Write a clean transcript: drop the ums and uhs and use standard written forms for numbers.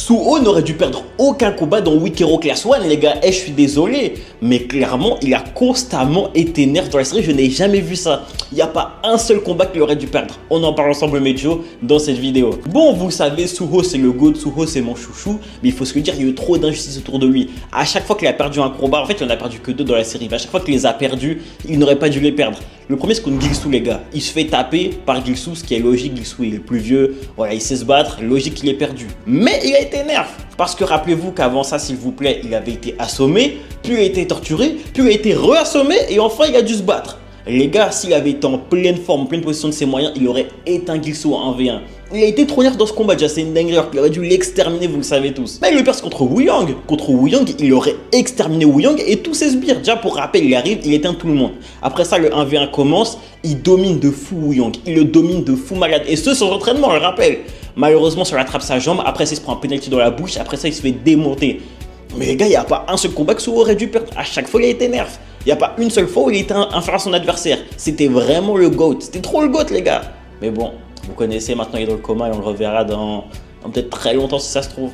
Suho n'aurait dû perdre aucun combat dans Week Hero Class 1, les gars. Je suis désolé, mais clairement, il a constamment été nerf dans la série. Je n'ai jamais vu ça. Il n'y a pas un seul combat qu'il aurait dû perdre. On en parle ensemble, Mejo, dans cette vidéo. Bon, vous savez, Suho, c'est le GOAT. Suho, c'est mon chouchou. Mais il faut se le dire, il y a eu trop d'injustice autour de lui. À chaque fois qu'il a perdu un combat, en fait, il n'en a perdu que 2 dans la série. Mais à chaque fois qu'il les a perdus, il n'aurait pas dû les perdre. Le premier, c'est contre Guilsou, les gars. Il se fait taper par Guilsou, ce qui est logique. Guilsou, il est plus vieux. Voilà, il sait se battre. Logique qu'il ait perdu. Mais il a été nerf. Parce que rappelez-vous qu'avant ça, s'il vous plaît, il avait été assommé, puis il a été torturé, puis il a été re-assommé et enfin il a dû se battre. Les gars, s'il avait été en pleine forme, en pleine position de ses moyens, il aurait éteint Guilsou en 1v1. Il a été trop nerf dans ce combat, déjà c'est une dinguerie, il aurait dû l'exterminer, vous le savez tous. Mais il le perd contre Wu Yang. Contre Wu Yang, il aurait exterminé Wu Yang et tous ses sbires. Déjà pour rappel, il arrive, il éteint tout le monde. Après ça, le 1v1 commence, il domine de fou Wu Yang. Il le domine de fou malade. Et ce, sans entraînement, je le rappelle. Malheureusement, ça lui attrape sa jambe, après ça, il se prend un penalty dans la bouche, après ça, il se fait démonter. Mais les gars, il n'y a pas un seul combat que Suho aurait dû perdre. À chaque fois, il a été nerf. Il n'y a pas une seule fois où il était inférieur à son adversaire. C'était vraiment le GOAT. C'était trop le GOAT, les gars. Mais bon, vous connaissez, maintenant il est dans le coma et on le reverra dans peut-être très longtemps si ça se trouve.